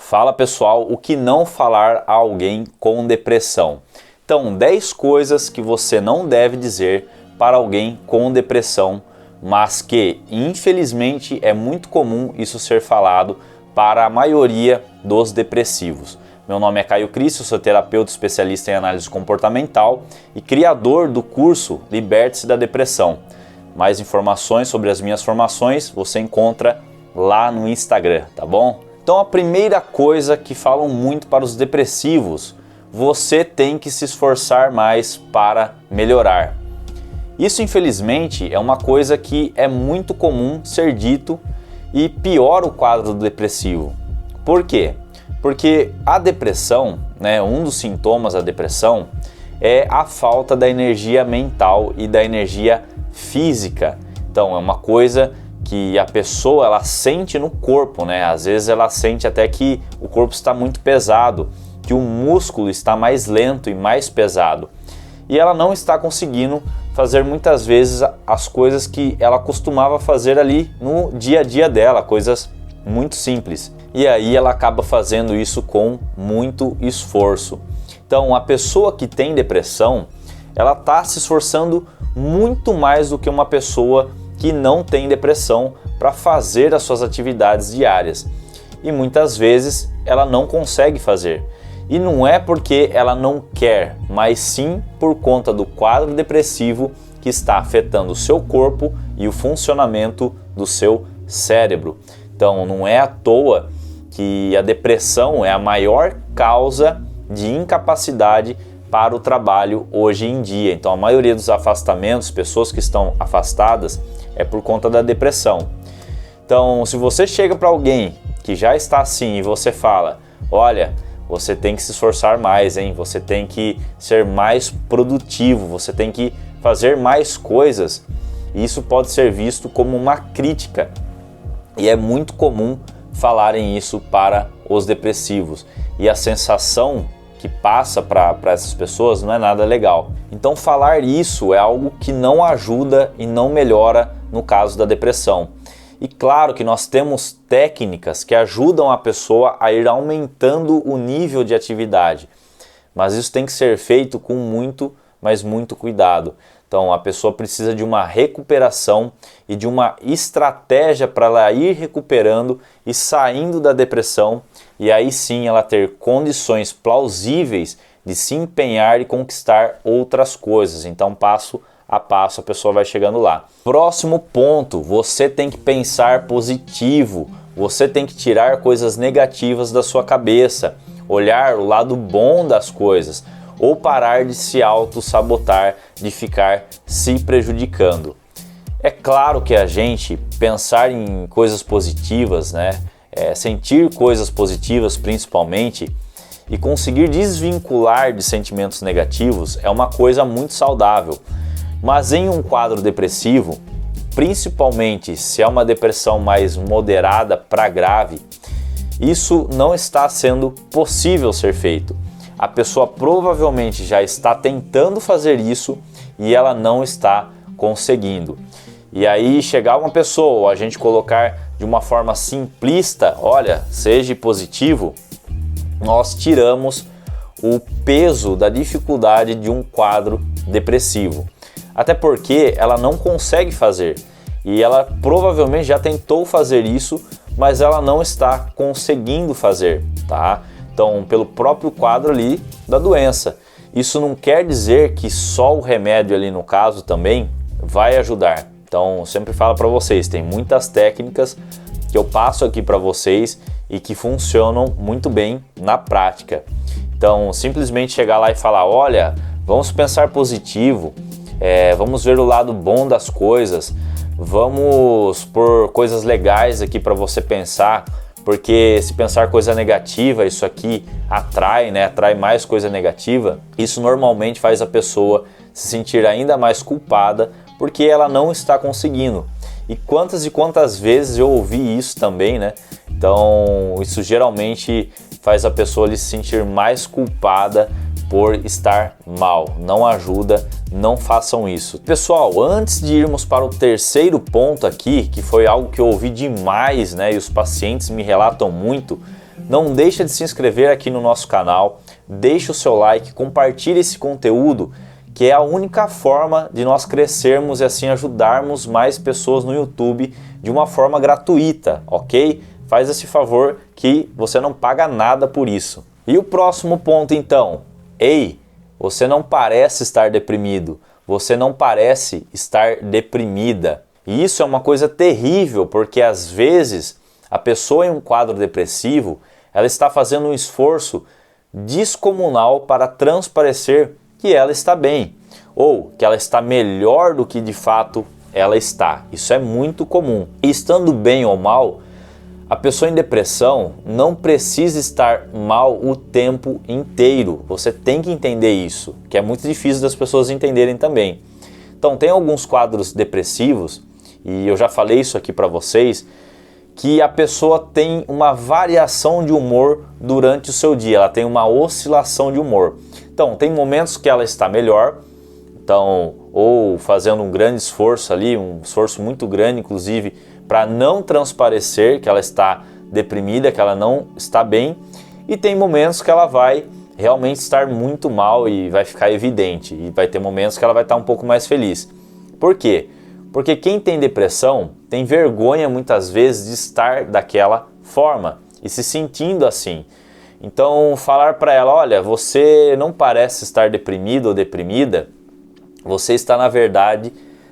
Fala pessoal, o que não falar a alguém com depressão? Então, 10 coisas que você não deve dizer para alguém com depressão, mas que infelizmente é muito comum isso ser falado para a maioria dos depressivos. Meu nome é Caio Cristo, sou terapeuta especialista em análise comportamental e criador do curso Liberte-se da Depressão. Mais informações sobre as minhas formações você encontra lá no Instagram, tá bom? Então a primeira coisa que falam muito para os depressivos, você tem que se esforçar mais para melhorar. Isso infelizmente é uma coisa que é muito comum ser dito e piora o quadro do depressivo. Por quê? Porque a depressão, um dos sintomas da depressão é a falta da energia mental e da energia física. Então é uma coisa que a pessoa ela sente no corpo, Às vezes ela sente até que o corpo está muito pesado, que o músculo está mais lento e mais pesado. E ela não está conseguindo fazer muitas vezes as coisas que ela costumava fazer ali no dia a dia dela, coisas muito simples. E aí ela acaba fazendo isso com muito esforço. Então a pessoa que tem depressão, ela está se esforçando muito mais do que uma pessoa que não tem depressão para fazer as suas atividades diárias. E muitas vezes ela não consegue fazer. E não é porque ela não quer, mas sim por conta do quadro depressivo que está afetando o seu corpo e o funcionamento do seu cérebro. Então não é à toa que a depressão é a maior causa de incapacidade para o trabalho hoje em dia. Então a maioria dos afastamentos, pessoas que estão afastadas, é por conta da depressão. Então se você chega para alguém que já está assim e você fala, olha, você tem que se esforçar mais, você tem que ser mais produtivo, você tem que fazer mais coisas, isso pode ser visto como uma crítica. E é muito comum falarem isso para os depressivos. E a sensação que passa para essas pessoas não é nada legal. Então falar isso é algo que não ajuda e não melhora no caso da depressão. E claro que nós temos técnicas que ajudam a pessoa a ir aumentando o nível de atividade. Mas isso tem que ser feito com muito, mas muito cuidado. Então a pessoa precisa de uma recuperação e de uma estratégia para ela ir recuperando e saindo da depressão e aí sim ela ter condições plausíveis de se empenhar e conquistar outras coisas. Então passo a passo a pessoa vai chegando lá. Próximo ponto, você tem que pensar positivo, você tem que tirar coisas negativas da sua cabeça, olhar o lado bom das coisas, ou parar de se auto-sabotar, de ficar se prejudicando. É claro que a gente pensar em coisas positivas, sentir coisas positivas principalmente, e conseguir desvincular de sentimentos negativos é uma coisa muito saudável. Mas em um quadro depressivo, principalmente se é uma depressão mais moderada para grave, isso não está sendo possível ser feito. A pessoa provavelmente já está tentando fazer isso e ela não está conseguindo. E aí chegar uma pessoa, ou a gente colocar de uma forma simplista, olha, seja positivo, nós tiramos o peso da dificuldade de um quadro depressivo. Até porque ela não consegue fazer e ela provavelmente já tentou fazer isso, mas ela não está conseguindo fazer, tá? Então, pelo próprio quadro ali da doença. Isso não quer dizer que só o remédio ali no caso também vai ajudar. Então, eu sempre falo para vocês, tem muitas técnicas que eu passo aqui para vocês e que funcionam muito bem na prática. Então, simplesmente chegar lá e falar, olha, vamos pensar positivo, vamos ver o lado bom das coisas, vamos pôr coisas legais aqui para você pensar, porque se pensar coisa negativa, isso aqui atrai, atrai mais coisa negativa, isso normalmente faz a pessoa se sentir ainda mais culpada porque ela não está conseguindo. E quantas vezes eu ouvi isso também, Então isso geralmente faz a pessoa se sentir mais culpada por estar mal. Não ajuda, não façam isso. Pessoal, antes de irmos para o terceiro ponto aqui, que foi algo que eu ouvi demais, e os pacientes me relatam muito, não deixa de se inscrever aqui no nosso canal, deixa o seu like, compartilhe esse conteúdo, que é a única forma de nós crescermos e assim ajudarmos mais pessoas no YouTube de uma forma gratuita, ok? Faz esse favor que você não paga nada por isso. E o próximo ponto então, ei, você não parece estar deprimido, você não parece estar deprimida. E isso é uma coisa terrível, porque às vezes a pessoa em um quadro depressivo, ela está fazendo um esforço descomunal para transparecer que ela está bem, ou que ela está melhor do que de fato ela está. Isso é muito comum. E estando bem ou mal, a pessoa em depressão não precisa estar mal o tempo inteiro. Você tem que entender isso, que é muito difícil das pessoas entenderem também. Então tem alguns quadros depressivos, e eu já falei isso aqui para vocês, que a pessoa tem uma variação de humor durante o seu dia, ela tem uma oscilação de humor. Então tem momentos que ela está melhor, então, ou fazendo um grande esforço ali, um esforço muito grande inclusive, para não transparecer que ela está deprimida, que ela não está bem, e tem momentos que ela vai realmente estar muito mal e vai ficar evidente, e vai ter momentos que ela vai estar um pouco mais feliz. Por quê? Porque quem tem depressão tem vergonha muitas vezes de estar daquela forma e se sentindo assim. Então falar para ela, olha, você não parece estar deprimido ou deprimida, você está na verdade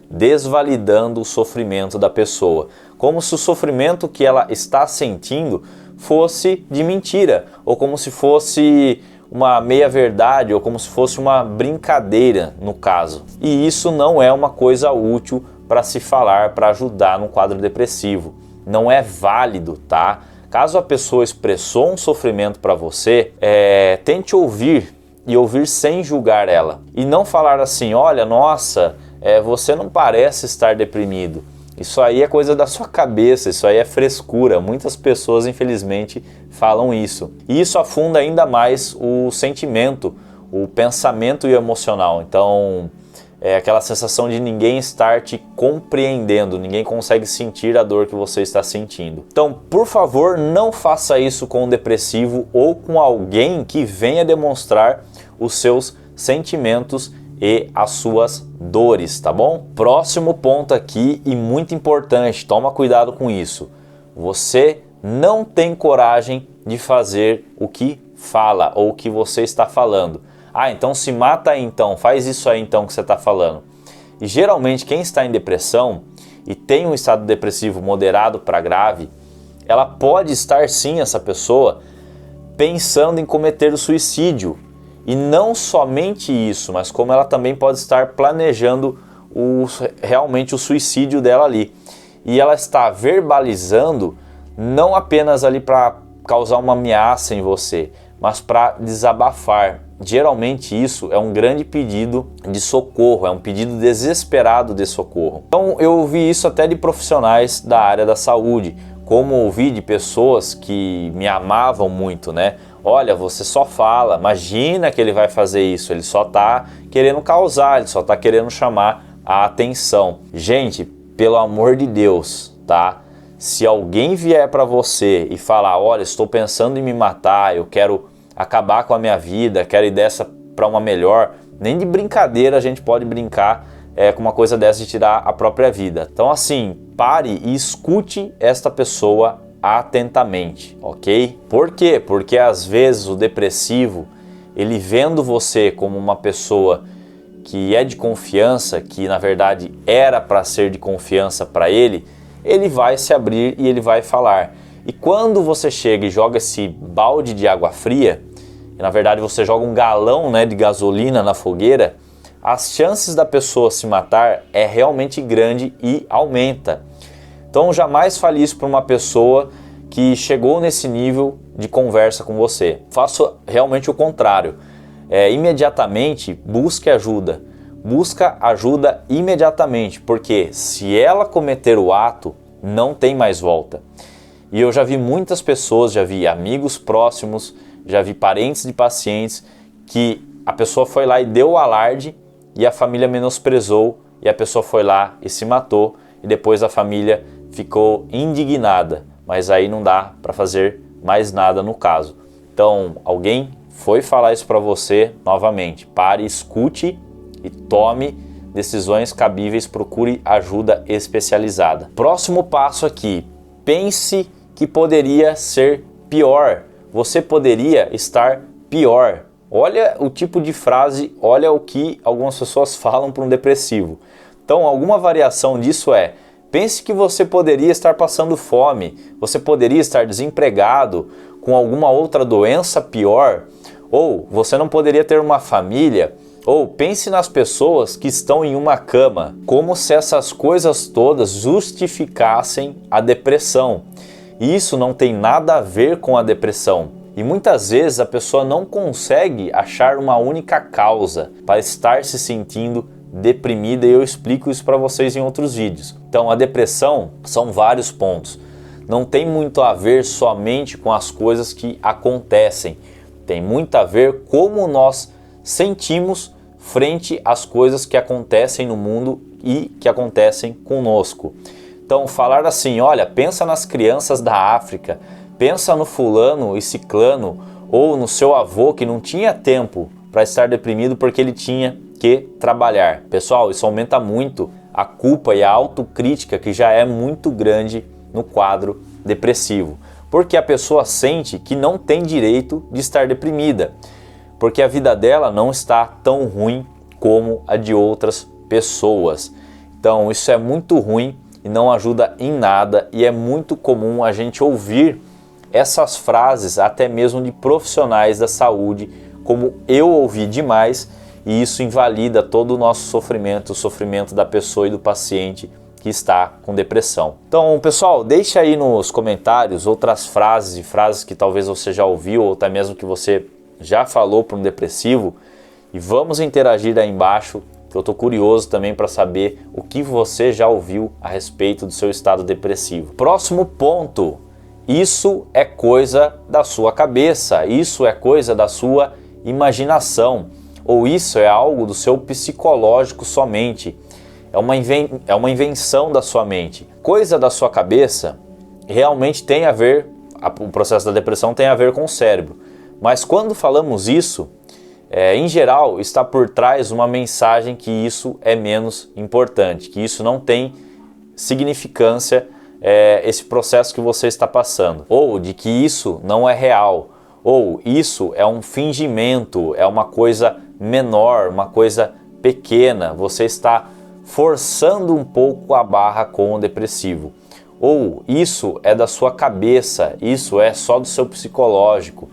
desvalidando o sofrimento da pessoa, como se o sofrimento que ela está sentindo fosse de mentira, ou como se fosse uma meia-verdade, ou como se fosse uma brincadeira no caso. E isso não é uma coisa útil para se falar, para ajudar no quadro depressivo. Não é válido, tá? Caso a pessoa expressou um sofrimento para você, tente ouvir e ouvir sem julgar ela. E não falar assim, olha, nossa, você não parece estar deprimido. Isso aí é coisa da sua cabeça, isso aí é frescura. Muitas pessoas, infelizmente, falam isso. E isso afunda ainda mais o sentimento, o pensamento e o emocional. Então, é aquela sensação de ninguém estar te compreendendo, ninguém consegue sentir a dor que você está sentindo. Então, por favor, não faça isso com um depressivo ou com alguém que venha demonstrar os seus sentimentos e as suas dores, tá bom? Próximo ponto aqui e muito importante, toma cuidado com isso. Você não tem coragem de fazer o que fala ou o que você está falando. Ah, então se mata aí então, faz isso aí então que você está falando. E geralmente quem está em depressão e tem um estado depressivo moderado para grave, ela pode estar sim, essa pessoa, pensando em cometer o suicídio. E não somente isso, mas como ela também pode estar planejando realmente o suicídio dela ali. E ela está verbalizando não apenas ali para causar uma ameaça em você, mas para desabafar. Geralmente isso é um grande pedido de socorro, é um pedido desesperado de socorro. Então eu ouvi isso até de profissionais da área da saúde, como ouvi de pessoas que me amavam muito, né? Olha, você só fala, imagina que ele vai fazer isso, ele só está querendo causar, ele só está querendo chamar a atenção. Gente, pelo amor de Deus, tá? Se alguém vier para você e falar, olha, estou pensando em me matar, eu quero acabar com a minha vida, quero ir dessa para uma melhor, nem de brincadeira a gente pode brincar com uma coisa dessa de tirar a própria vida. Então assim, pare e escute esta pessoa atentamente, ok? Por quê? Porque às vezes o depressivo, ele vendo você como uma pessoa que é de confiança, que na verdade era para ser de confiança para ele vai se abrir e ele vai falar. E quando você chega e joga esse balde de água fria, e na verdade você joga um galão, né, de gasolina na fogueira, as chances da pessoa se matar é realmente grande e aumenta. Então jamais fale isso para uma pessoa que chegou nesse nível de conversa com você. Faça realmente o contrário. Imediatamente busque ajuda. Busca ajuda imediatamente, porque se ela cometer o ato, não tem mais volta. E eu já vi muitas pessoas, já vi amigos próximos, já vi parentes de pacientes que a pessoa foi lá e deu o alarde e a família menosprezou e a pessoa foi lá e se matou e depois a família ficou indignada. Mas aí não dá para fazer mais nada no caso. Então, alguém foi falar isso para você, novamente, pare, escute e tome decisões cabíveis, procure ajuda especializada. Próximo passo aqui, pense que poderia ser pior. Você poderia estar pior. Olha o tipo de frase, olha o que algumas pessoas falam para um depressivo. Então, alguma variação disso é: pense que você poderia estar passando fome, você poderia estar desempregado, com alguma outra doença pior, ou você não poderia ter uma família, ou pense nas pessoas que estão em uma cama, como se essas coisas todas justificassem a depressão. E isso não tem nada a ver com a depressão. E muitas vezes a pessoa não consegue achar uma única causa para estar se sentindo deprimida, e eu explico isso para vocês em outros vídeos. Então, a depressão são vários pontos. Não tem muito a ver somente com as coisas que acontecem. Tem muito a ver como nós sentimos frente às coisas que acontecem no mundo e que acontecem conosco. Então, falar assim, olha, pensa nas crianças da África, pensa no fulano e ciclano, ou no seu avô que não tinha tempo para estar deprimido porque ele tinha que trabalhar. Pessoal, isso aumenta muito a culpa e a autocrítica que já é muito grande no quadro depressivo. Porque a pessoa sente que não tem direito de estar deprimida, porque a vida dela não está tão ruim como a de outras pessoas. Então, isso é muito ruim e não ajuda em nada, e é muito comum a gente ouvir essas frases até mesmo de profissionais da saúde, como eu ouvi demais, e isso invalida todo o nosso sofrimento, o sofrimento da pessoa e do paciente que está com depressão. Então, pessoal, deixa aí nos comentários outras frases e frases que talvez você já ouviu ou até mesmo que você já falou para um depressivo, e vamos interagir aí embaixo. Eu estou curioso também para saber o que você já ouviu a respeito do seu estado depressivo. Próximo ponto, isso é coisa da sua cabeça, isso é coisa da sua imaginação, ou isso é algo do seu psicológico somente, é uma invenção da sua mente. Coisa da sua cabeça realmente tem a ver, o processo da depressão tem a ver com o cérebro, mas quando falamos isso, em geral, está por trás uma mensagem que isso é menos importante, que isso não tem significância, esse processo que você está passando, ou de que isso não é real, ou isso é um fingimento, é uma coisa menor, uma coisa pequena, você está forçando um pouco a barra com o depressivo, ou isso é da sua cabeça, isso é só do seu psicológico.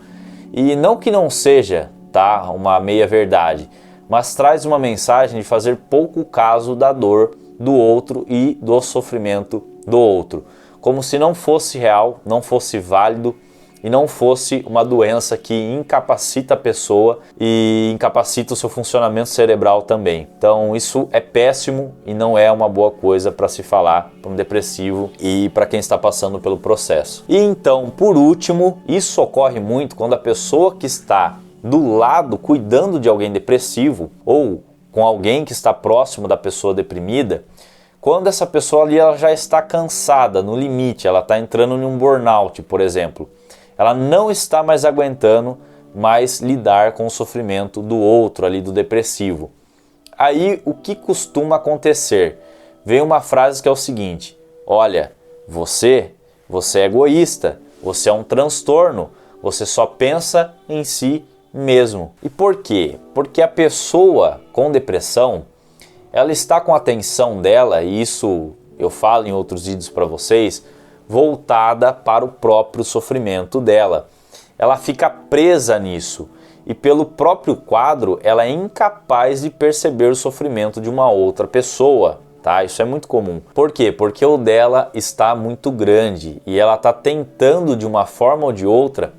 E não que não seja, tá, uma meia verdade, mas traz uma mensagem de fazer pouco caso da dor do outro e do sofrimento do outro, como se não fosse real, não fosse válido e não fosse uma doença que incapacita a pessoa e incapacita o seu funcionamento cerebral também. Então isso é péssimo e não é uma boa coisa para se falar para um depressivo e para quem está passando pelo processo. E então, por último, isso ocorre muito quando a pessoa que está do lado cuidando de alguém depressivo ou com alguém que está próximo da pessoa deprimida, quando essa pessoa ali ela já está cansada, no limite, ela está entrando em um burnout, por exemplo, ela não está mais aguentando mais lidar com o sofrimento do outro ali, do depressivo. Aí o que costuma acontecer? Vem uma frase que é o seguinte: olha, você é egoísta, você é um transtorno, você só pensa em si mesmo. E por quê? Porque a pessoa com depressão, ela está com a atenção dela, e isso eu falo em outros vídeos para vocês, voltada para o próprio sofrimento dela. Ela fica presa nisso e pelo próprio quadro ela é incapaz de perceber o sofrimento de uma outra pessoa, tá? Isso é muito comum. Por quê? Porque o dela está muito grande e ela está tentando de uma forma ou de outra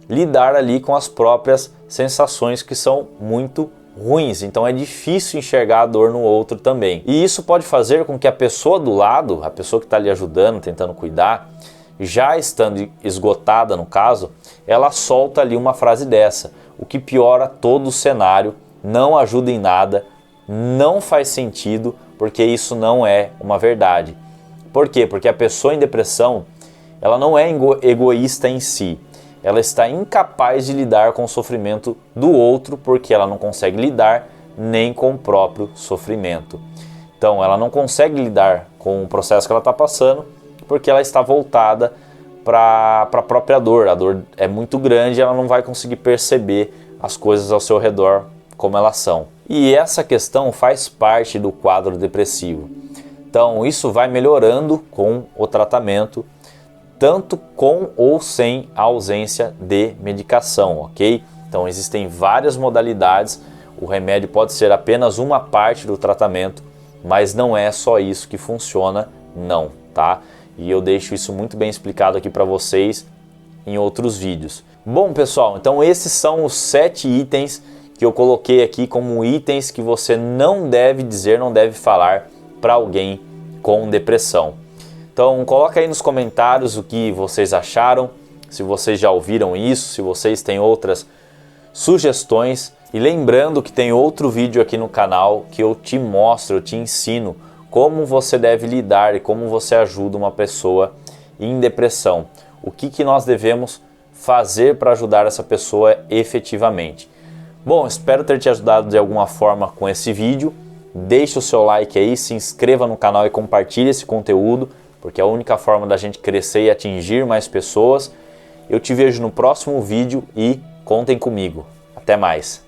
lidar ali com as próprias sensações que são muito ruins, então é difícil enxergar a dor no outro também. E isso pode fazer com que a pessoa do lado, a pessoa que está ali ajudando, tentando cuidar, já estando esgotada no caso, ela solta ali uma frase dessa, o que piora todo o cenário, não ajuda em nada, não faz sentido, porque isso não é uma verdade. Por quê? Porque a pessoa em depressão, ela não é egoísta em si, ela está incapaz de lidar com o sofrimento do outro porque ela não consegue lidar nem com o próprio sofrimento. Então ela não consegue lidar com o processo que ela está passando porque ela está voltada para a própria dor. A dor é muito grande e ela não vai conseguir perceber as coisas ao seu redor como elas são. E essa questão faz parte do quadro depressivo. Então isso vai melhorando com o tratamento, tanto com ou sem a ausência de medicação, ok? Então existem várias modalidades, o remédio pode ser apenas uma parte do tratamento, mas não é só isso que funciona, não, tá? E eu deixo isso muito bem explicado aqui para vocês em outros vídeos. Bom, pessoal, então esses são os 7 itens que eu coloquei aqui como itens que você não deve dizer, não deve falar para alguém com depressão. Então coloca aí nos comentários o que vocês acharam, se vocês já ouviram isso, se vocês têm outras sugestões. E lembrando que tem outro vídeo aqui no canal que eu te mostro, eu te ensino como você deve lidar e como você ajuda uma pessoa em depressão. O que nós devemos fazer para ajudar essa pessoa efetivamente. Bom, espero ter te ajudado de alguma forma com esse vídeo. Deixe o seu like aí, se inscreva no canal e compartilhe esse conteúdo, porque é a única forma da gente crescer e atingir mais pessoas. Eu te vejo no próximo vídeo e contem comigo. Até mais!